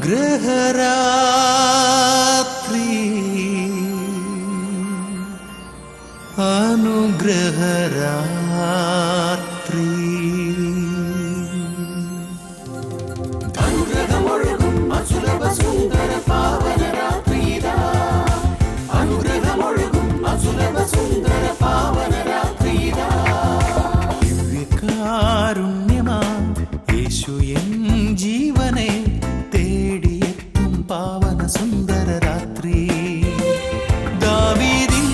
അനുഗ്രഹരാത്രി അനുഗ്രഹരാത്രി അനുഗ്രഹമൊഴുകും അസുലഭ സുന്ദര പാവനരാത്രിയിതാ അനുഗ്രഹമൊഴുകും അസുലഭ സുന്ദര പാവനരാത്രിയിതാ ദിവ്യകാരുണ്യമാ യേശു എൻ ജീവനെ തേടിയെത്തും പാവന സുന്ദര രാത്രി ദാവീദിൻ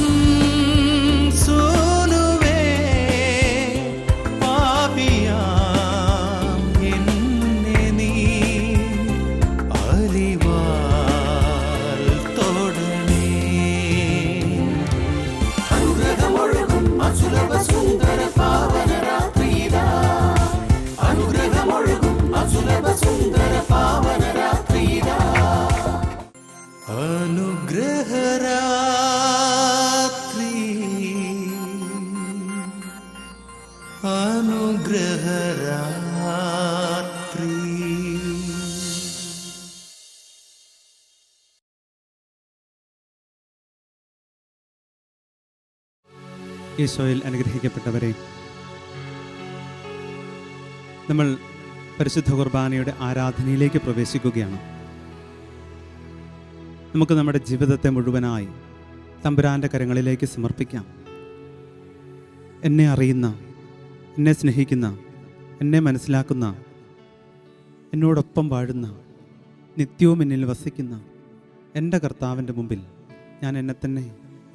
സോനുവേ പാപിയാം എന്നെ നീ അലിവാൽ തൊടണേ അനുഗ്രഹമൊഴുകും അസുലഭ സുന്ദര പാവന രാത്രിയിതാ അനുഗ്രഹമൊഴുകും അസുലഭ സുന്ദര പാവന രാത്രിയിതാ അനുഗ്രഹരാത്രി അനുഗ്രഹരാത്രി. ഈശോയിൽ അനുഗ്രഹിക്കപ്പെട്ടവരെ, നമ്മൾ പരിശുദ്ധ കുർബാനയുടെ ആരാധനയിലേക്ക് പ്രവേശിക്കുകയാണ്. നമുക്ക് നമ്മുടെ ജീവിതത്തെ മുഴുവനായി തമ്പുരാൻ്റെ കരങ്ങളിലേക്ക് സമർപ്പിക്കാം. എന്നെ അറിയുന്ന, എന്നെ സ്നേഹിക്കുന്ന, എന്നെ മനസ്സിലാക്കുന്ന, എന്നോടൊപ്പം വാഴുന്ന, നിത്യവും എന്നിൽ വസിക്കുന്ന എൻ്റെ കർത്താവിൻ്റെ മുമ്പിൽ ഞാൻ എന്നെ തന്നെ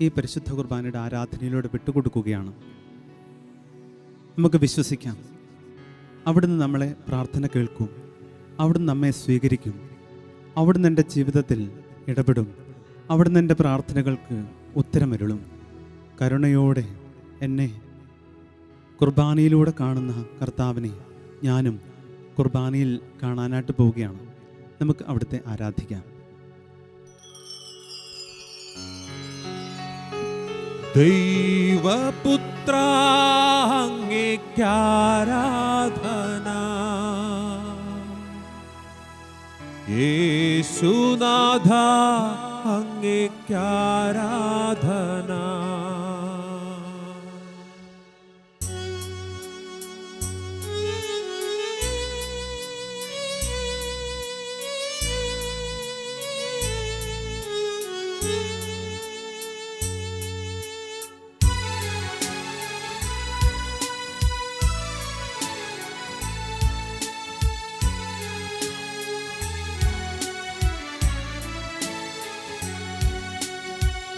ഈ പരിശുദ്ധ കുർബാനയുടെ ആരാധനയിലൂടെ വിട്ടുകൊടുക്കുകയാണ്. നമുക്ക് വിശ്വസിക്കാം, അവിടുന്ന് നമ്മളെ പ്രാർത്ഥന കേൾക്കും, അവിടുന്ന് നമ്മെ സ്വീകരിക്കും, അവിടുന്ന് എൻ്റെ ജീവിതത്തിൽ ഇടപെടും, അവിടുന്ന് എൻ്റെ പ്രാർത്ഥനകൾക്ക് ഉത്തരമരുളും. കരുണയോടെ എന്നെ കുർബാനയിലൂടെ കാണുന്ന കർത്താവിനെ ഞാനും കുർബാനയിൽ കാണാനായിട്ട് പോവുകയാണ്. നമുക്ക് അവിടുത്തെ ആരാധിക്കാം. ദൈവപുത്ര അങ്ങേക്കാരാധന, യേശുനാഥ അങ്ങേക്കാരാധന.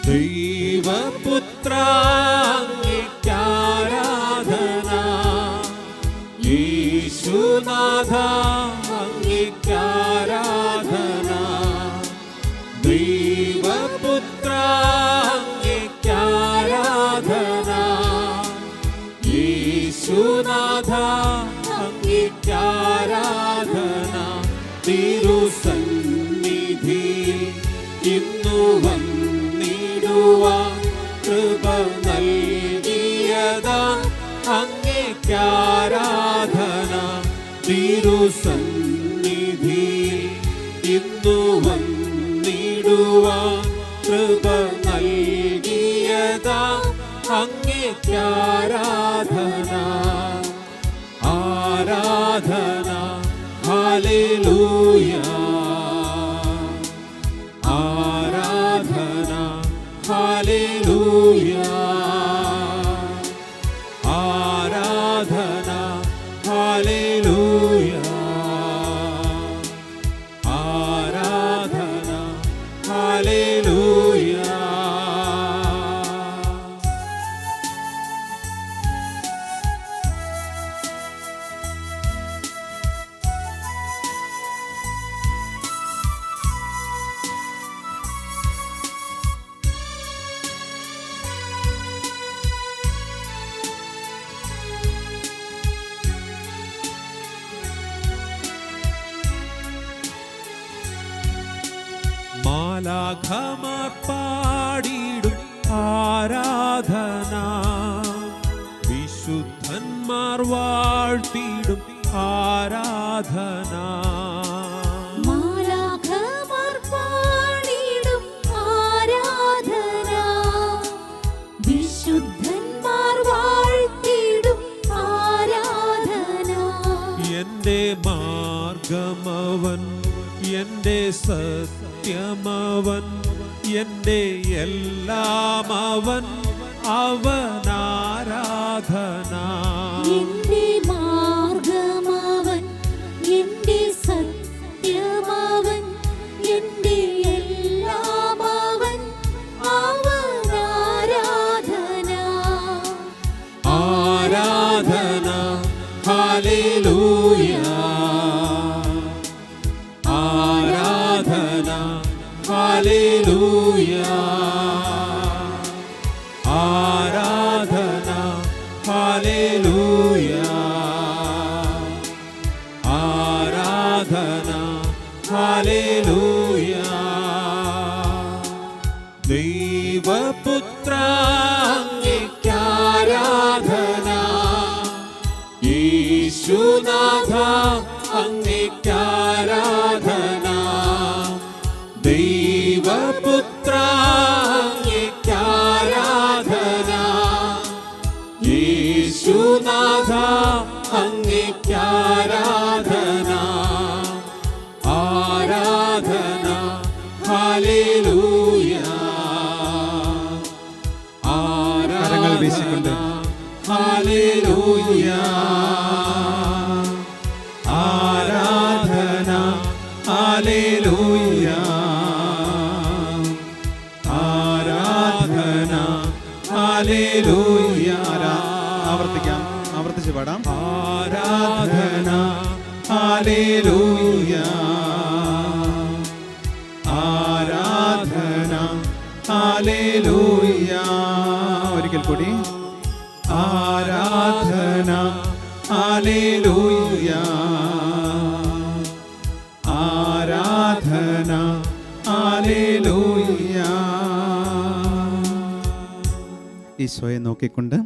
ദൈവപുത്ര അങ്ങേക്കാരാധന, യേശുനാഥ അങ്ങേക്കാരാധന. ദൈവപുത്ര അങ്ങേക്കാരാധന, യേശുനാഥ അങ്ങേക്കാരാധന. തിരുസന്നിധിയിൽ ഇന്നു കൃപ നൽകിയതാ അങ്ങേക്കാരാധന. തിരുസന്നിധിയിൽ ഇന്നു വന്നിടുവാൻ കൃപ നൽകിയതാ അങ്ങേക്കാരാധന. ആരാധന ഹല്ലേലൂയ, ആരാധന ഹല്ലേലൂയ, ആരാധന ഹല്ലേലൂയ, ആരാധന ഹല്ലേലൂയ. മാലാഖമാർ പാടിടും ആരാധന, വിശുദ്ധന്മാർ വാഴ്ത്തിടും ആരാധന. മാലാഖമാർ മാർഗമവൻ, എൻ്റെ സത്യമവൻ, എൻ്റെ എല്ലാം അവൻ, അവനാരാധന. എന്റെ മാർഗമവൻ, എന്റെ സത്യമവൻ, എന്റെ എല്ലാം അവൻ, അവനാരാധന. ആരാധന, ഹല്ലേലൂയ. ആരാധന, ഹല്ലേലൂയ. ആരാധന, ഹല്ലേലൂയ. ആരാധന, ഹല്ലേലൂയ. ദൈവപുത്ര അങ്ങേയ്ക്കാരാധന, യേശുനാഥ അങ്ങേയ്ക്കാരാധന. ദൈവപുത്ര അങ്ങേയ്ക്കാരാധന, യേശുനാഥ അങ്ങേയ്ക്കാരാധന. ആരാധന, ഹല്ലേലൂയ. കരങ്ങൾ വീശിക്കൊണ്ട് ഹല്ലേലൂയ. ആരാധന, ഹല്ലേലൂയ. ആരാധന, ഹല്ലേലൂയ. ആവർത്തിക്കാം, ആവർത്തിച്ച് പാടാം. ആരാധന, ഹല്ലേലൂയ. ആരാധന, ഹല്ലേലൂയ. ഒരിക്കൽ കൂടി. ആരാധന, ഹല്ലേലൂയ. ആരാധന, ഹല്ലേലൂയ. ഈശോയെ നോക്കിക്കൊണ്ട്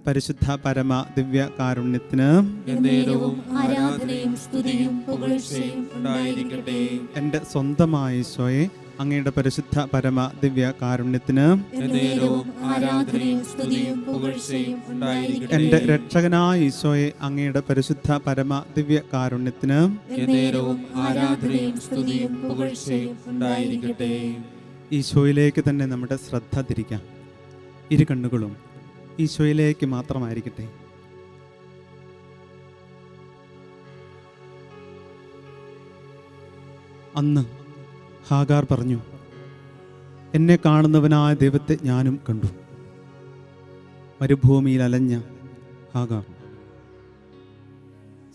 പരിശുദ്ധ പരമ ദിവ്യ കാരുണ്യത്തിന് എന്നേരവും ആരാധനയും സ്തുതിയും പുകഴ്ചയും ഉണ്ടായിരിക്കട്ടെ. എൻ്റെ സ്വന്തമായ ഈശോയെ അങ്ങയുടെ പരിശുദ്ധ പരമ ദിവ്യ കാരുണ്യത്തിന് എന്നേരവും ആരാധനയും സ്തുതിയും പുകഴ്ചയും ഉണ്ടായിരിക്കട്ടെ. എൻ്റെ രക്ഷകനായ ഈശോയെ അങ്ങയുടെ പരിശുദ്ധ പരമ ദിവ്യ കാരുണ്യത്തിന് എന്നേരവും ആരാധനയും സ്തുതിയും പുകഴ്ചയും ഉണ്ടായിരിക്കട്ടെ. ഈശോയിലേക്ക് തന്നെ നമ്മുടെ ശ്രദ്ധ തിരിക്കാം. ഇരു കണ്ണുകളും ഈശോയിലേക്ക് മാത്രമായിരിക്കട്ടെ. അന്ന് ഹാഗാർ പറഞ്ഞു, എന്നെ കാണുന്നവനായ ദൈവത്തെ ഞാനും കണ്ടു. മരുഭൂമിയിൽ അലഞ്ഞ ഹാഗാർ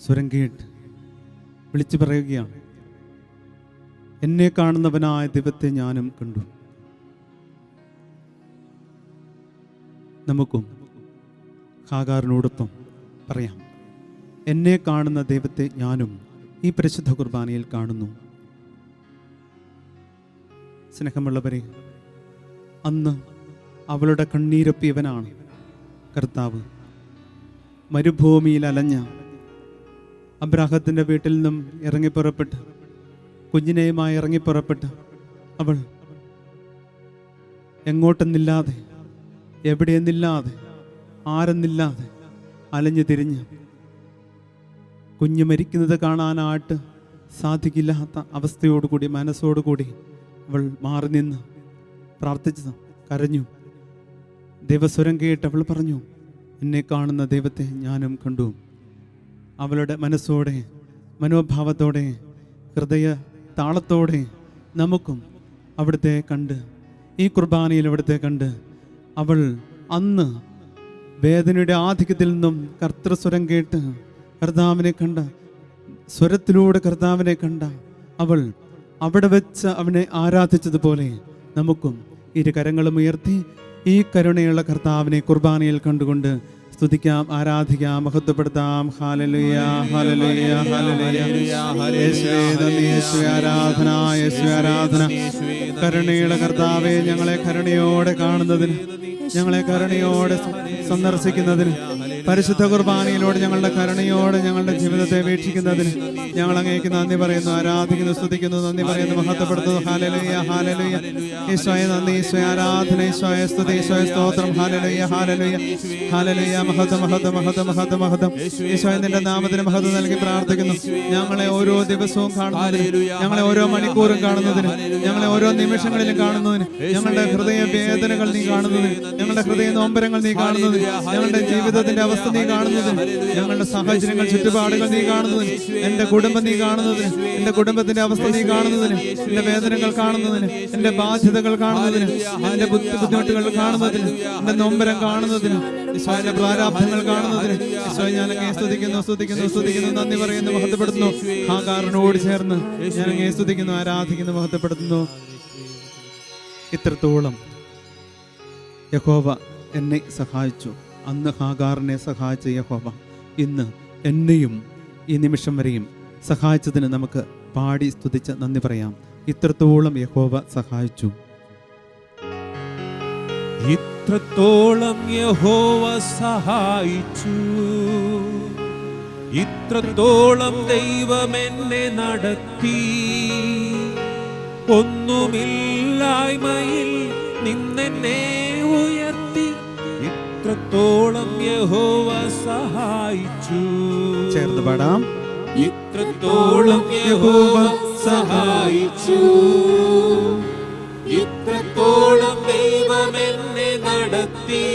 സ്വരം കേട്ട് വിളിച്ചു പറയുകയാണ്, എന്നെ കാണുന്നവനായ ദൈവത്തെ ഞാനും കണ്ടു. നമുക്കും ഹാഗാറിനോടൊപ്പം പറയാം, എന്നെ കാണുന്ന ദൈവത്തെ ഞാനും ഈ പരിശുദ്ധ കുർബാനയിൽ കാണുന്നു. സ്നേഹമുള്ളവരെ, അന്ന് അവളുടെ കണ്ണീരൊപ്പിയവനാണ് കർത്താവ്. മരുഭൂമിയിൽ അലഞ്ഞ അബ്രാഹത്തിൻ്റെ വീട്ടിൽ നിന്നും ഇറങ്ങിപ്പുറപ്പെട്ട് കുഞ്ഞിനെയുമായി ഇറങ്ങിപ്പുറപ്പെട്ട് അവൾ എങ്ങോട്ടെന്നില്ലാതെ എവിടെയെന്നില്ലാതെ ആരെന്നില്ലാതെ അലഞ്ഞു തിരിഞ്ഞ് കുഞ്ഞ് മരിക്കുന്നത് കാണാനായിട്ട് സാധിക്കില്ലാത്ത അവസ്ഥയോടുകൂടി മനസ്സോടുകൂടി അവൾ മാറി നിന്ന് പ്രാർത്ഥിച്ചു, കരഞ്ഞു. ദൈവസ്വരം കേട്ട് അവൾ പറഞ്ഞു, എന്നെ കാണുന്ന ദൈവത്തെ ഞാനും കണ്ടു. അവളുടെ മനസ്സോടെ, മനോഭാവത്തോടെ, ഹൃദയ താളത്തോടെ നമുക്കും അവിടുത്തെ കണ്ട്, ഈ കുർബാനയിൽ അവിടുത്തെ കണ്ട്, അവൾ അന്ന് വേദനയുടെ ആധിക്യത്തിൽ നിന്നും കർത്തൃസ്വരം കേട്ട് കർത്താവിനെ കണ്ട, സ്വരത്തിലൂടെ കർത്താവിനെ കണ്ട അവൾ അവിടെ വെച്ച് അവനെ ആരാധിച്ചതുപോലെ നമുക്കും ഇരു കരങ്ങളും ഉയർത്തി ഈ കരുണയുള്ള കർത്താവിനെ കുർബാനയിൽ കണ്ടുകൊണ്ട് സ്തുതിക്കാം, ആരാധിക്കാം, മഹത്വപ്പെടുത്താം. Hallelujah, hallelujah, hallelujah. യേശുവേ നന്ദി, യേശുവേ ആരാധന, യേശുവേ ആരാധന. കരുണയുള്ള കർത്താവേ, ഞങ്ങളെ കരുണയോടെ കാണുന്നതിന്, ഞങ്ങളെ കരുണയോടെ സന്ദർശിക്കുന്നതിന് പരിശുദ്ധ കുർബാനയിലൂടെ ഞങ്ങളുടെ കരുണയോടെ ഞങ്ങളുടെ ജീവിതത്തെ വീക്ഷിക്കുന്നതിന് ഞങ്ങൾ അങ്ങേക്ക് നന്ദി പറയുന്നു, ആരാധിക്കുന്നു, സ്തുതിക്കുന്നു, നന്ദി പറയുന്നു, മഹത്വപ്പെടുത്തുന്നു. Hallelujah, hallelujah. ഈശോയെ നന്ദി, ഈശോയെ ആരാധന, ഈശോയെ സ്തുതി, ഈശോയെ സ്തോത്രം. Hallelujah, hallelujah, hallelujah. മഹത്വം, മഹത്വം, മഹത്വം, മഹത്വം, മഹത്വം. ഈശോയെ നിന്റെ നാമത്തിന് മഹത്വം നൽകി പ്രാർത്ഥിക്കുന്നു. ഞങ്ങളെ ഓരോ ദിവസവും കാണുന്നതിന്, ഞങ്ങളെ ഓരോ മണിക്കൂറും കാണുന്നതിന്, ഞങ്ങളെ ഓരോ നിമിഷങ്ങളിലും കാണുന്നതിന്, ഞങ്ങളുടെ ഹൃദയ വേദനകൾ നീ കാണുന്നതിന്, ഞങ്ങളുടെ ഹൃദയ നോമ്പരങ്ങൾ നീ കാണുന്നതിന്, ഞങ്ങളുടെ ജീവിതത്തിന്റെ അവസ്ഥ നീ കാണുന്നതിന്, ഞങ്ങളുടെ സാഹചര്യങ്ങൾ, ചുറ്റുപാടുകൾ നീ കാണുന്നതിന്, എന്റെ കുടുംബം നീ കാണുന്നതിന്, എന്റെ കുടുംബത്തിന്റെ അവസ്ഥ നീ കാണുന്നതിന്, എന്റെ വേദനകൾ കാണുന്നതിന്, എന്റെ ബാധ്യതകൾ കാണുന്നതിന്, എന്റെ ബുദ്ധിമുട്ടുകൾ കാണുന്നതിന്, എന്റെ നോമ്പരം കാണുന്നതിന്, ഈശോയുടെ പ്രാരാബ്ധങ്ങൾ കാണുന്നതിന് ഈശോ ഞാൻ അങ്ങേ സ്തുതിക്കുന്നു, സ്തുതിക്കുന്നു, സ്തുതിക്കുന്നു, നന്ദി പറയുന്നു, മഹത്വപ്പെടുത്തുന്നു. ഹാഗാറിനോട് ചേർന്ന് ഞാൻ അങ്ങേ സ്തുതിക്കുന്നു, ആരാധിക്കുന്നു, മഹത്വപ്പെടുത്തുന്നു. ഇത്രത്തോളം യഹോവ എന്നെ സഹായിച്ചു. അന്ന് ഹാഗാറിനെ സഹായിച്ച യഹോവ ഇന്ന് എന്നെയും ഈ നിമിഷം വരെയും സഹായിച്ചതിന് നമുക്ക് പാടി സ്തുതിച്ച് നന്ദി പറയാം. ഇത്രത്തോളം യഹോവ സഹായിച്ചു. ഇത്രത്തോളം യഹോവ സഹായിച്ചു, ഇത്രത്തോളം ദൈവം എന്നെ നടത്തി. ഒന്നുമില്ലായ്മയിൽ നിന്നെന്നെ ഉയർത്തി. ഇത്രത്തോളം യഹോവ സഹായിച്ചു. ചേർന്ന് പാടാം. ഇത്രത്തോളം യഹോവ സഹായിച്ചു, ഇത്രത്തോളം ദൈവം എന്നെ നടത്തി.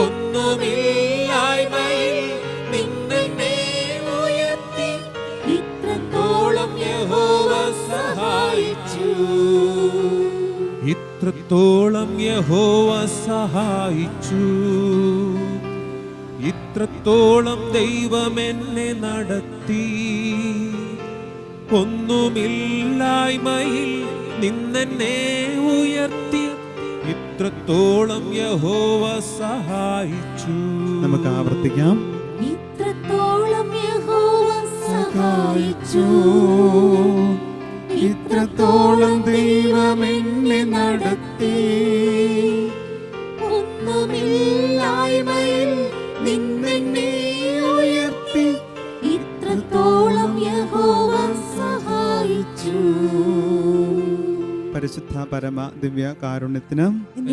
ഒന്നുമില്ലായ്മയിൽ നിന്നെന്നെ ഉയർത്തി. ഇത്രത്തോളം യഹോവ സഹായിച്ചു. ഇത്രത്തോളം യഹോവ സഹായിച്ചു, ഇത്രത്തോളം ദൈവം എന്നെ നടത്തി. ഒന്നുമില്ലായ്മയിൽ നിന്നെന്നെ ഉയർത്തി. ഇത്രത്തോളം യഹോവ സഹായിച്ചു. നമുക്ക് ആവർത്തിക്കാം. ഇത്രത്തോളം യഹോവ സഹായിച്ചു, ഇത്രത്തോളം ദൈവം എന്നെ നടത്തി. ഒന്നുമില്ലായ്മയിൽ നിന്നെന്നെ ഉയർത്തി. ഇത്രത്തോളം യഹോവ സഹായിച്ചു. പരിശുദ്ധ പരമ ദിവ്യ കാരുണ്യത്തിന്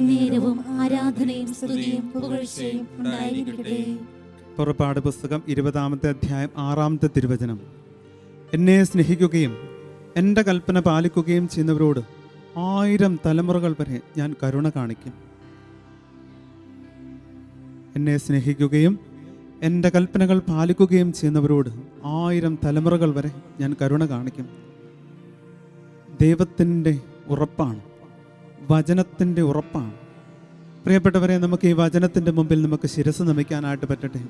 നേരവും ആരാധനയും സ്തുതിയും പുകഴ്ചയും ഉണ്ടായിരിക്കട്ടെ. പുറപ്പാട് പുസ്തകം 20-ാമത്തെ അധ്യായം 6-ാമത്തെ തിരുവചനം. എന്നെ സ്നേഹിക്കുകയും എൻ്റെ കൽപ്പന പാലിക്കുകയും ചെയ്യുന്നവരോട് 1000 തലമുറകൾ വരെ ഞാൻ കരുണ കാണിക്കും. എന്നെ സ്നേഹിക്കുകയും എൻ്റെ കൽപ്പനകൾ പാലിക്കുകയും ചെയ്യുന്നവരോട് 1000 തലമുറകൾ വരെ ഞാൻ കരുണ കാണിക്കും. ദൈവത്തിൻ്റെ ഉറപ്പാണ്, വചനത്തിൻ്റെ ഉറപ്പാണ്. പ്രിയപ്പെട്ടവരെ, നമുക്ക് ഈ വചനത്തിൻ്റെ മുമ്പിൽ നമുക്ക് ശിരസ് നമിക്കാനായിട്ട് പറ്റട്ടെ.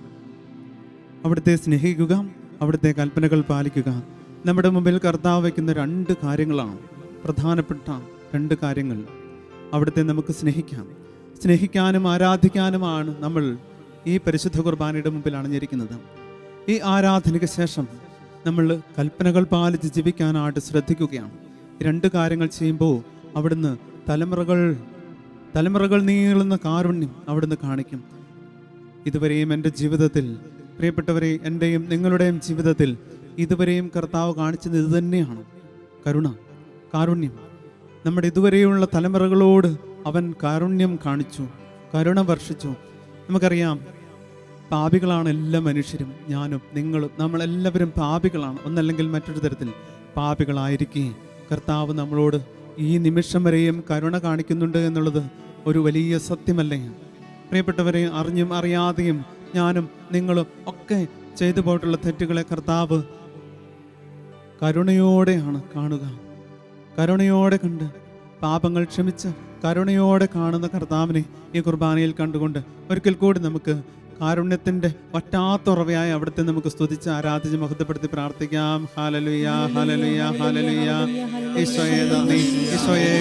അവിടുത്തെ സ്നേഹിക്കുക, അവിടുത്തെ കൽപ്പനകൾ പാലിക്കുക. നമ്മുടെ മുമ്പിൽ കർത്താവ് വയ്ക്കുന്ന 2 കാര്യങ്ങളാണ്, പ്രധാനപ്പെട്ട 2 കാര്യങ്ങൾ. അവിടുത്തെ നമുക്ക് സ്നേഹിക്കാം, സ്നേഹിക്കാനും ആരാധിക്കാനുമാണ് നമ്മൾ ഈ പരിശുദ്ധ കുർബാനയുടെ മുമ്പിൽ അണിഞ്ഞിരിക്കുന്നത്. ഈ ആരാധനയ്ക്ക് ശേഷം നമ്മൾ കൽപ്പനകൾ പാലിച്ച് ജീവിക്കാനായിട്ട് ശ്രദ്ധിക്കുകയാണ്. 2 കാര്യങ്ങൾ ചെയ്യുമ്പോൾ അവിടുന്ന് തലമുറകൾ നീളുന്ന കാരുണ്യം അവിടുന്ന് കാണിക്കും. ഇതുവരെയും എൻ്റെ ജീവിതത്തിൽ, പ്രിയപ്പെട്ടവരെ, എൻ്റെയും നിങ്ങളുടെയും ജീവിതത്തിൽ ഇതുവരെയും കർത്താവ് കാണിച്ചത് ഇത് തന്നെയാണ്, കാരുണ്യം. നമ്മുടെ ഇതുവരെയുള്ള തലമുറകളോട് അവൻ കാരുണ്യം കാണിച്ചു, കരുണ വർഷിച്ചു. നമുക്കറിയാം, പാപികളാണ് എല്ലാ മനുഷ്യരും, ഞാനും നിങ്ങളും, നമ്മളെല്ലാവരും പാപികളാണ്. ഒന്നല്ലെങ്കിൽ മറ്റൊരു തരത്തിൽ പാപികളായിരിക്കെ കർത്താവ് നമ്മളോട് ഈ നിമിഷം വരെയും കരുണ കാണിക്കുന്നുണ്ട് എന്നുള്ളത് ഒരു വലിയ സത്യമല്ലേ? പ്രിയപ്പെട്ടവരെ, അറിഞ്ഞും അറിയാതെയും ഞാനും നിങ്ങളും ഒക്കെ ചെയ്തു പോയിട്ടുള്ള തെറ്റുകളെ കർത്താവ് കരുണയോടെയാണ് കാണുക. കരുണയോടെ കണ്ട് പാപങ്ങൾ ക്ഷമിച്ച് കരുണയോടെ കാണുന്ന കർത്താവിനെ ഈ കുർബാനയിൽ കണ്ടുകൊണ്ട് ഒരിക്കൽ കൂടി നമുക്ക് കാരുണ്യത്തിൻ്റെ വറ്റാത്തുറവയായി അവിടുത്തെ നമുക്ക് സ്തുതിച്ച് ആരാധിച്ച് മഹത്വപ്പെടുത്തി പ്രാർത്ഥിക്കാം. Hallelujah, hallelujah, hallelujah. ഈശോയെ നന്ദി, ഈശോയെ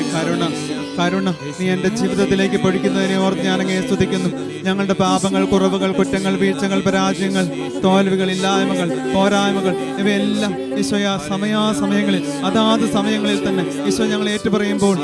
കരുണ നീ എൻ്റെ ജീവിതത്തിലേക്ക് പൊഴിക്കുന്നതിനെ ഓർത്ത് ഞാനങ്ങേ സ്തുതിക്കുന്നു. ഞങ്ങളുടെ പാപങ്ങൾ, കുറവുകൾ, കുറ്റങ്ങൾ, വീഴ്ചകൾ, പരാജയങ്ങൾ, തോൽവികൾ, ഇല്ലായ്മകൾ, പോരായ്മകൾ ഇവയെല്ലാം ഈശോയെ ആ സമയാസമയങ്ങളിൽ അതാത് സമയങ്ങളിൽ തന്നെ ഈശോ ഞങ്ങൾ ഏറ്റുപറയുമ്പോൾ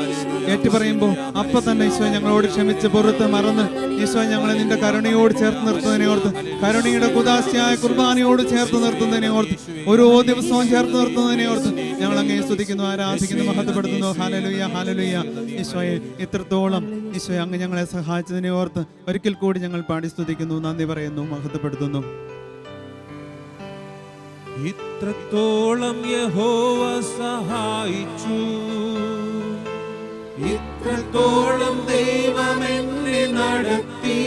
അപ്പൊ തന്നെ ഈശോ ഞങ്ങളോട് ക്ഷമിച്ച് പുറത്ത് മറന്ന് ഈശോ ഞങ്ങളെ നിന്റെ കരുണയോട് ചേർത്ത് നിർത്തുന്നതിനെ ഓർത്ത്, കരുണയുടെ കുദാശയായ കുർബാനയോട് ചേർത്ത് നിർത്തുന്നതിനെ ഓർത്ത്, ഓരോ ദിവസവും ചേർത്ത് നിർത്തുന്നതിനെ ഓർത്ത് ഞങ്ങൾ അങ്ങേ സ്തുതിക്കുന്നു, ആരാധിക്കുന്നു, മഹത്വപ്പെടുത്തുന്നു. Hallelujah, hallelujah. ഈശോയെ ഇത്രത്തോളം ഈശോയെ അങ്ങ് ഞങ്ങളെ സഹായിച്ചതിനെ ഓർത്ത് ഒരിക്കൽ കൂടി ഞങ്ങൾ പാടി സ്തുതിക്കുന്നു, നന്ദി പറയുന്നു, മഹത്വപ്പെടുത്തുന്നു. ഇത്രത്തോളം യഹോവ സഹായിച്ചു, ഇത്രത്തോളം ദൈവം എന്നെ നടത്തി,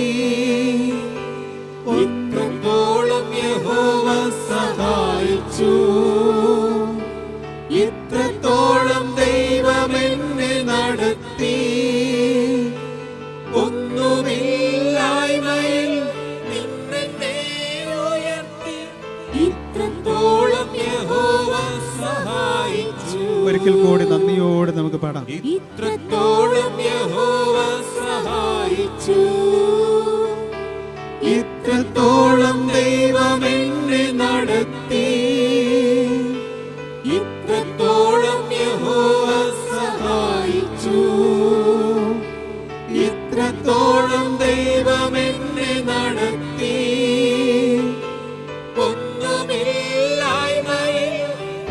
ഇത്രത്തോളം യഹോവ സഹായിച്ചു, ഇത്രത്തോളം ദൈവം എന്നെ നടത്തി. ഒന്നുമില്ലായ്മയിൽ നിന്നെ ഉയർത്തി, ഇത്രത്തോളം യഹോവ സഹായിച്ചു. ഒരിക്കൽ കൂടി നന്ദിയോട് നമുക്ക് പാടാം. ഇത്രത്തോളം യഹോവ സഹായിച്ചു, ഇത്രത്തോളം ദൈവം എന്നെ നടത്തി, ഇത്രത്തോളം യഹോവ സഹായിച്ചു, ഇത്രത്തോളം ദൈവം എന്നെ നടത്തി. ഒന്നുമില്ലായ്മയിൽ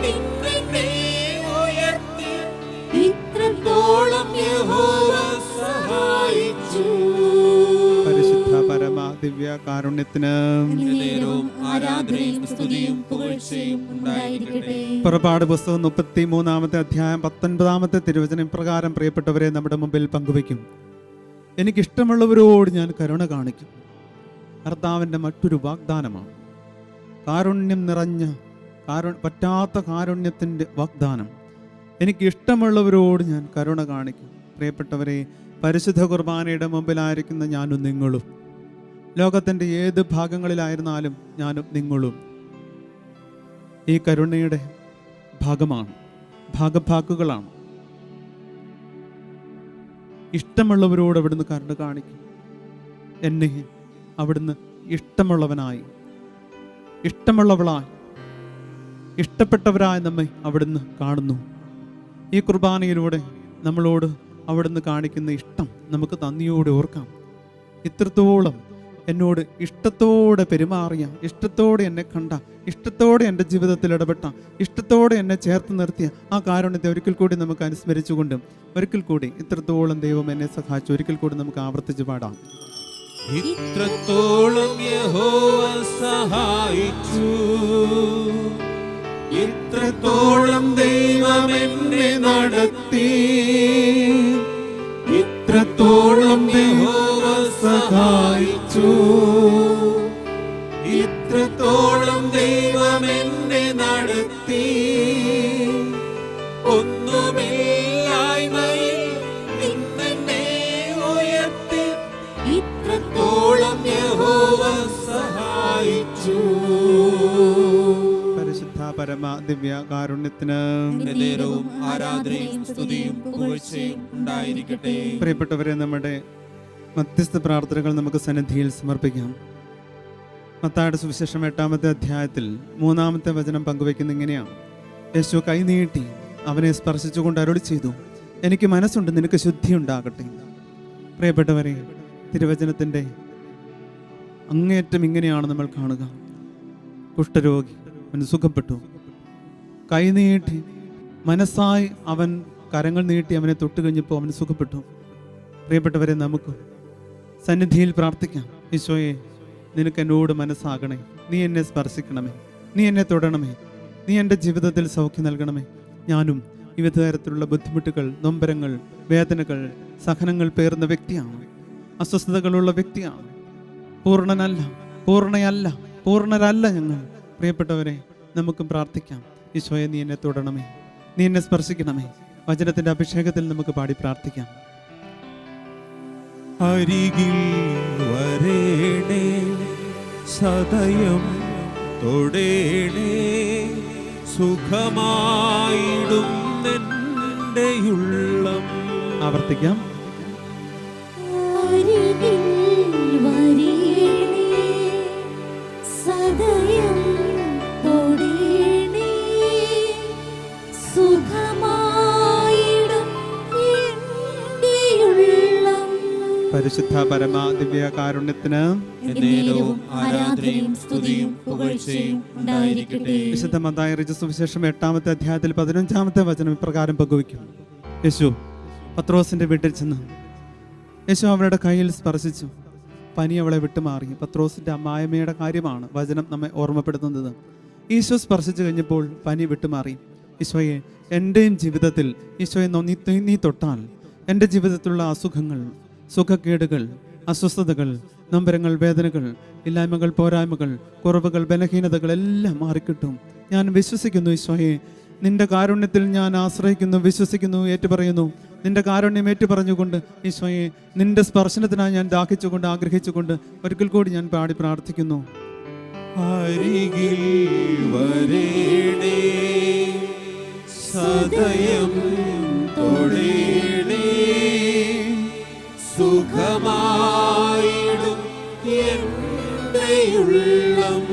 നിന്നെ ഉയർത്തി, ഇത്രത്തോളം യഹോവ സഹായിച്ചു. പരിശുദ്ധ പരമ ദിവ്യ കാരുണ്യത്തിന് നേരവും ആരാധനയും സ്തുതിയും പുകഴ്ചയും ഉണ്ടായിരിക്കട്ടെ. പുറപ്പാട് പുസ്തകം 33-ാമത്തെ അധ്യായം 19-ാമത്തെ തിരുവചനം പ്രകാരം പ്രിയപ്പെട്ടവരെ നമ്മുടെ മുമ്പിൽ പങ്കുവയ്ക്കും. എനിക്കിഷ്ടമുള്ളവരോട് ഞാൻ കരുണ കാണിക്കും. കർത്താവിൻ്റെ മറ്റൊരു വാഗ്ദാനമാണ്. കാരുണ്യം നിറഞ്ഞ പറ്റാത്ത കാരുണ്യത്തിൻ്റെ വാഗ്ദാനം. എനിക്കിഷ്ടമുള്ളവരോട് ഞാൻ കരുണ കാണിക്കും. പ്രിയപ്പെട്ടവരെ, പരിശുദ്ധ കുർബാനയുടെ മുമ്പിലായിരിക്കുന്ന ഞാനും നിങ്ങളും, ലോകത്തിൻ്റെ ഏത് ഭാഗങ്ങളിലായിരുന്നാലും ഞാനും നിങ്ങളും ഈ കരുണയുടെ ഭാഗമാണ്, ഭാഗഭാക്കുകളാണ്. ഇഷ്ടമുള്ളവരോട് അവിടുന്ന് കരുണ കാണിക്കും. എന്നെ അവിടുന്ന് ഇഷ്ടമുള്ളവനായി, ഇഷ്ടമുള്ളവളായി, ഇഷ്ടപ്പെട്ടവരായി നമ്മെ അവിടുന്ന് കാണുന്നു. ഈ കുർബാനയിലൂടെ നമ്മളോട് അവിടുന്ന് കാണിക്കുന്ന ഇഷ്ടം നമുക്ക് നന്ദിയോടെ ഓർക്കാം. ഇത്രത്തോളം എന്നോട് ഇഷ്ടത്തോടെ പെരുമാറിയ, ഇഷ്ടത്തോടെ എന്നെ കണ്ട, ഇഷ്ടത്തോടെ എൻ്റെ ജീവിതത്തിൽ ഇടപെട്ട, ഇഷ്ടത്തോടെ എന്നെ ചേർത്ത് നിർത്തിയ ആ കാരുണ്യത്തെ ഒരിക്കൽ കൂടി നമുക്ക് അനുസ്മരിച്ചുകൊണ്ട് ഒരിക്കൽ കൂടി ഇത്രത്തോളം ദൈവം എന്നെ സഹായിച്ചു ഒരിക്കൽ കൂടി നമുക്ക് ആവർത്തിച്ച് പാടാം. ഇത്രത്തോളം യഹോവ സഹായിച്ചു, ഇത്രത്തോളം ദൈവം എന്നെ നടത്തി, ഇത്രത്തോളം യഹോവ സഹായിച്ചു, ഇത്രത്തോളം ദൈവം എന്നെ നടത്തി. ഒന്നുമില്ലായ്മയിൽ നിന്നെ ഉയർത്തി, ഇത്രത്തോളം യഹോവ സഹായിച്ചു. പരിശുദ്ധ പരമ ദിവ്യ കാരുണ്യത്തിന് നേരവും ആരാധനയും സ്തുതിയും പുകഴ്ചയും ഉണ്ടായിരിക്കട്ടെ. പ്രിയപ്പെട്ടവരെ, നമ്മുടെ മധ്യസ്ഥ പ്രാർത്ഥനകൾ നമുക്ക് സന്നിധിയിൽ സമർപ്പിക്കാം. മത്തായിയുടെ സുവിശേഷം 8-ാമത്തെ അധ്യായത്തിൽ 3-ാമത്തെ വചനം പങ്കുവെക്കുന്ന ഇങ്ങനെയാണ്. യേശു കൈനീട്ടി അവനെ സ്പർശിച്ചുകൊണ്ട് അരുളി ചെയ്തു, എനിക്ക് മനസ്സുണ്ട്, നിനക്ക് ശുദ്ധി ഉണ്ടാകട്ടെ. പ്രിയപ്പെട്ടവരെ, തിരുവചനത്തിൻ്റെ അങ്ങേയറ്റം ഇങ്ങനെയാണ് നമ്മൾ കാണുക. കുഷ്ഠരോഗി അവന് സുഖപ്പെട്ടു. കൈനീട്ടി മനസ്സായി അവൻ കരങ്ങൾ നീട്ടി അവനെ തൊട്ട് കഴിഞ്ഞപ്പോൾ അവന് സുഖപ്പെട്ടു. പ്രിയപ്പെട്ടവരെ, നമുക്ക് സന്നിധിയിൽ പ്രാർത്ഥിക്കാം. ഈശോയെ, നിനക്ക് എന്നോട് മനസ്സാകണേ, നീ എന്നെ സ്പർശിക്കണമേ, നീ എന്നെ തൊടണമേ, നീ എൻ്റെ ജീവിതത്തിൽ സൗഖ്യം നൽകണമേ. ഞാനും വിവിധ തരത്തിലുള്ള ബുദ്ധിമുട്ടുകൾ, നൊമ്പരങ്ങൾ, വേദനകൾ, സഹനങ്ങൾ പേറുന്ന വ്യക്തിയാണ്, അസ്വസ്ഥതകളുള്ള വ്യക്തിയാണ്. പൂർണ്ണരല്ല ഞങ്ങൾ. പ്രിയപ്പെട്ടവരെ, നമുക്കും പ്രാർത്ഥിക്കാം. ഈശോയെ, നീ എന്നെ തൊടണമേ, നീ എന്നെ സ്പർശിക്കണമേ. വചനത്തിൻ്റെ അഭിഷേകത്തിൽ നമുക്ക് പാടി പ്രാർത്ഥിക്കാം. അരികിൽ വരേണേ, സദയം തൊടേണേ, സുഖമായിടും എൻ്റെ ഉള്ളം. ആവർത്തിക്കാം. അരികിൽ വരേണേ, സദയം തൊടേണേ, പരിശുദ്ധ പരമാ ദിവ്യ കാരുണ്യത്തിന് എന്നേരവും ആരാധനയും സ്തുതിയും പുകഴ്ചയും ഉണ്ടായിരിക്കട്ടെ. വിശുദ്ധ മത്തായി അറിയിച്ച സുവിശേഷം 8-ാമത്തെ അധ്യായത്തിൽ 15-ാമത്തെ വചനം ഇപ്രകാരം പങ്കുവയ്ക്കും. യേശു പത്രോസിന്റെ വീട്ടിൽ ചെന്ന് യേശു അവളുടെ കയ്യിൽ സ്പർശിച്ചു. പനി അവളെ വിട്ടുമാറി. പത്രോസിന്റെ അമ്മായിമ്മയുടെ കാര്യമാണ് വചനം നമ്മെ ഓർമ്മപ്പെടുത്തുന്നത്. ഈശോ സ്പർശിച്ചു കഴിഞ്ഞപ്പോൾ പനി വിട്ടുമാറി. ഈശോയെ, എൻ്റെയും ജീവിതത്തിൽ ഈശോയെ നീ തൊട്ടാൽ എൻ്റെ ജീവിതത്തിലുള്ള അസുഖങ്ങൾ, സുഖക്കേടുകൾ, അസ്വസ്ഥതകൾ, നൊമ്പരങ്ങൾ, വേദനകൾ, ഇല്ലായ്മകൾ, പോരായ്മകൾ, കുറവുകൾ, ബലഹീനതകൾ എല്ലാം മാറിക്കിട്ടും. ഞാൻ വിശ്വസിക്കുന്നു ഈശോയെ, നിന്റെ കാരുണ്യത്തിൽ ഞാൻ ആശ്രയിക്കുന്നു, വിശ്വസിക്കുന്നു, ഏറ്റുപറയുന്നു. നിന്റെ കാരുണ്യം ഏറ്റുപറഞ്ഞുകൊണ്ട് ഈശോയെ, നിന്റെ സ്പർശനത്തിനായി ഞാൻ ദാഹിച്ചുകൊണ്ട് ആഗ്രഹിച്ചുകൊണ്ട് ഒരിക്കൽ കൂടി ഞാൻ പാടി പ്രാർത്ഥിക്കുന്നു. അരികിൽ വരേണേ, സദയം തൊടേണേ, സുഖമായിടും എൻ്റെ ഉള്ളം.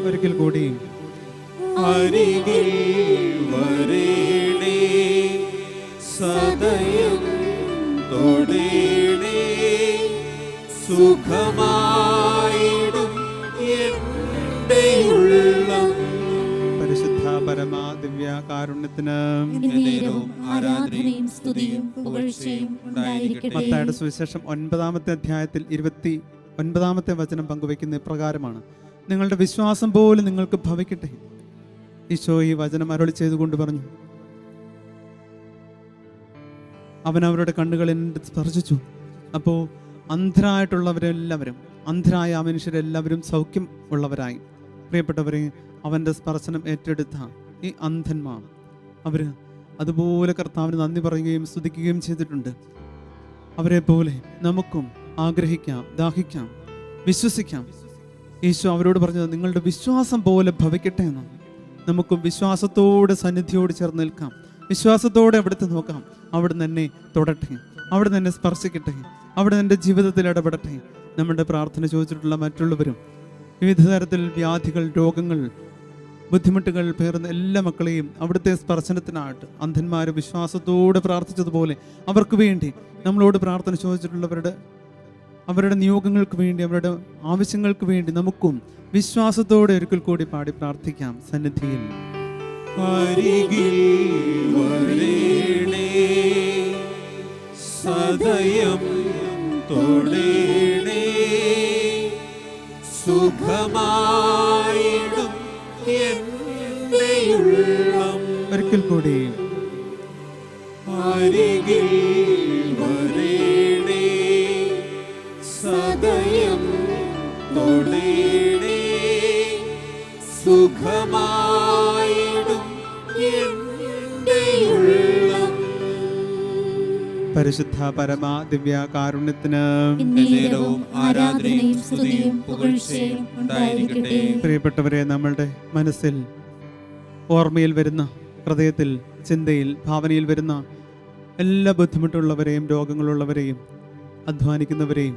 ഒരിക്കൽ കൂടി അരികിൽ വരേണേ, സദയം തൊടേണേ, സുഖമായിടും എൻ്റെ ഉള്ളം. പരിശുദ്ധ പരമാ ദിവ്യ കാരുണ്യത്തിന് എന്നേരവും ആരാധനയും സ്തുതിയും പുകഴ്ചയും ഉണ്ടായിരിക്കട്ടെ. മത്തായിയുടെ സുവിശേഷം 9-ാമത്തെ അധ്യായത്തിൽ 29-ാമത്തെ വചനം പങ്കുവയ്ക്കുന്ന ഇപ്രകാരമാണ്. നിങ്ങളുടെ വിശ്വാസം പോലും നിങ്ങൾക്ക് ഭവിക്കട്ടെ. ഈശോ ഈ വചനം അരുളി ചെയ്തുകൊണ്ട് പറഞ്ഞു. അവൻ അവരുടെ കണ്ണുകളിൽ സ്പർശിച്ചു. അപ്പോൾ അന്ധരായിട്ടുള്ളവരെല്ലാവരും, അന്ധരായ ആ മനുഷ്യരെല്ലാവരും സൗഖ്യം ഉള്ളവരായി. പ്രിയപ്പെട്ടവരെ, അവൻ്റെ സ്പർശനം ഏറ്റെടുത്ത ഈ അന്ധന്മാർ അവർ അതുപോലെ കർത്താവിന് നന്ദി പറയുകയും സ്തുതിക്കുകയും ചെയ്തിട്ടുണ്ട്. അവരെ പോലെ നമുക്കും ആഗ്രഹിക്കാം, ദാഹിക്കാം, വിശ്വസിക്കാം. ഈശോ അവരോട് പറഞ്ഞത് നിങ്ങളുടെ വിശ്വാസം പോലെ ഭവിക്കട്ടെ എന്നാണ്. നമുക്കും വിശ്വാസത്തോടെ സന്നിധിയോട് ചേർന്ന് നിൽക്കാം, വിശ്വാസത്തോടെ അവിടുത്തെ നോക്കാം. അവിടെ തന്നെ തൊടട്ടെ, അവിടെ തന്നെ സ്പർശിക്കട്ടെ, അവിടെ എൻ്റെ ജീവിതത്തിൽ ഇടപെടട്ടെ. നമ്മുടെ പ്രാർത്ഥന ചോദിച്ചിട്ടുള്ള മറ്റുള്ളവരും വിവിധ തരത്തിൽ വ്യാധികൾ, രോഗങ്ങൾ, ബുദ്ധിമുട്ടുകൾ പേറുന്ന എല്ലാ മക്കളെയും അവിടുത്തെ സ്പർശനത്തിനായിട്ട് അന്ധന്മാർ വിശ്വാസത്തോടെ പ്രാർത്ഥിച്ചതുപോലെ അവർക്ക് വേണ്ടി നമ്മളോട് പ്രാർത്ഥന ചോദിച്ചിട്ടുള്ളവരുടെ നിയോഗങ്ങൾക്ക് വേണ്ടി, അവരുടെ ആവശ്യങ്ങൾക്ക് വേണ്ടി നമുക്കും വിശ്വാസത്തോടെ ഒരിക്കൽ കൂടി പാടി പ്രാർത്ഥിക്കാം സന്നിധിയിൽ. അരികിൽ വരേണേ, സദയം തൊടേണേ, സുഖമായിടും എൻ്റെ ഉള്ളം. ഒരിക്കൽ കൂടി അരികിൽ വരേണേ, സദയം തൊടേണേ, സുഖമായിടും എൻ്റെ ഉള്ളം. പരിശുദ്ധ പരമാ ദിവ്യ കാരുണ്യത്തിന് എന്നേരവും ആരാധനയും സ്തുതിയും പുകഴ്ചയും ഉണ്ടായിരിക്കട്ടെ. പ്രിയപ്പെട്ടവരെ, നമ്മളുടെ മനസ്സിൽ ഓർമ്മയിൽ വരുന്ന, ഹൃദയത്തിൽ, ചിന്തയിൽ, ഭാവനയിൽ വരുന്ന എല്ലാ ബുദ്ധിമുട്ടുള്ളവരെയും, രോഗങ്ങളുള്ളവരെയും, അധ്വാനിക്കുന്നവരെയും,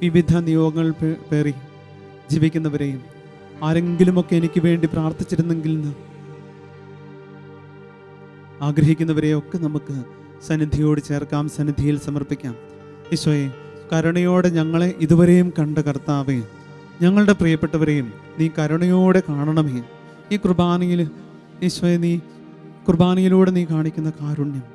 വിവിധ നിയോഗങ്ങൾ പേറി ജീവിക്കുന്നവരെയും, ആരെങ്കിലുമൊക്കെ എനിക്ക് വേണ്ടി പ്രാർത്ഥിച്ചിരുന്നെങ്കിൽ എന്ന് ആഗ്രഹിക്കുന്നവരെയൊക്കെ നമുക്ക് സന്നിധിയോട് ചേർക്കാം, സന്നിധിയിൽ സമർപ്പിക്കാം. ഈശോയെ, കരുണയോടെ ഞങ്ങളെ ഇതുവരെയും കണ്ട കർത്താവേ, ഞങ്ങളുടെ പ്രിയപ്പെട്ടവരെയും നീ കരുണയോടെ കാണണമേ. ഈ കുർബാനയിൽ ഈശോയെ, നീ കുർബാനയിലൂടെ നീ കാണിക്കുന്ന കാരുണ്യം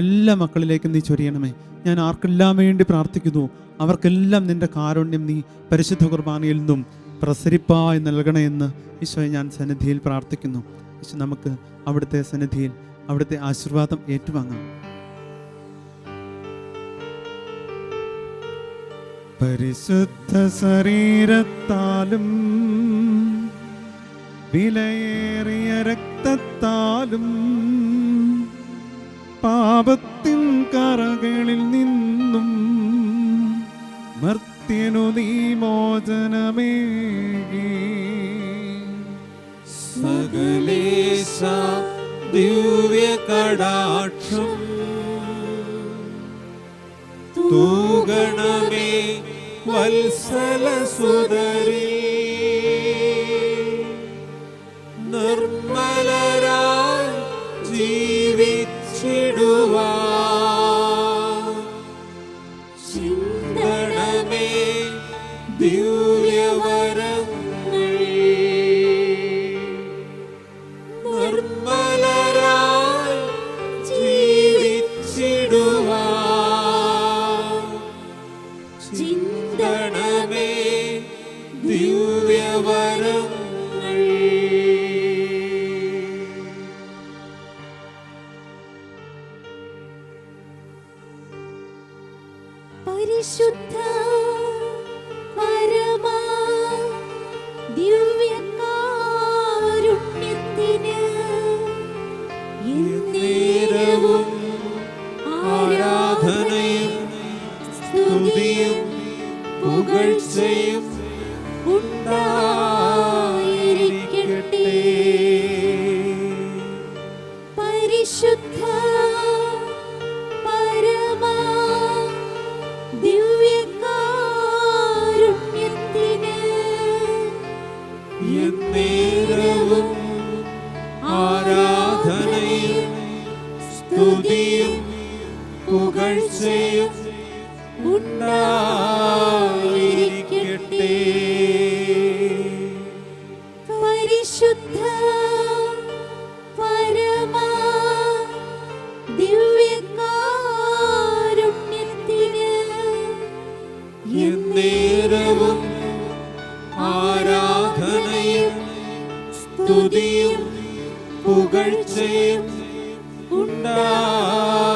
എല്ലാ മക്കളിലേക്കും നീ ചൊരിയണമേ. ഞാൻ ആർക്കെല്ലാം വേണ്ടി പ്രാർത്ഥിക്കുന്നു അവർക്കെല്ലാം നിന്റെ കാരുണ്യം നീ പരിശുദ്ധ കുർബാനയിൽ നിന്നും പ്രസരിപ്പായി നൽകണമെന്ന് ഈശോയെ ഞാൻ സന്നിധിയിൽ പ്രാർത്ഥിക്കുന്നു. ഈശോ, നമുക്ക് അവിടുത്തെ സന്നിധിയിൽ അവിടുത്തെ ആശീർവാദം ഏറ്റുവാങ്ങാം. പരിശുദ്ധ ശരീരത്താലും വിലയേറിയ രക്തത്താലും പാപത്തിൻ കറകളിൽ നിന്നും മർത്യനു നീ മോചനമേകി. സകലേശ ദിവ്യ കടാക്ഷം തൂഗണമേ വത്സല സുതരീ. നിർമ്മലരായി ജീവിച്ചിടുവാൻ പരിശുദ്ധ പരമ ദിവ്യകാരുണ്യത്തിന് എന്നേരവും ആരാധനയും സ്തുതിയും പുകഴ്ചയും ഉണ്ടായിരിക്കട്ടെ. പരിശുദ്ധ പരമ ദിവ്യകാരുണ്യത്തിന് എന്നേരവും ആരാധനയും സ്തുതിയും പുകഴ്ചയും ഉണ്ടായിരിക്കട്ടെ. പരിശുദ്ധ പരമ ദിവ്യകാരുണ്യത്തിന് എന്നേരവും ആരാധനയും സ്തുതിയും പുകഴ്ചയും ഉണ്ടായിരിക്കട്ടെ.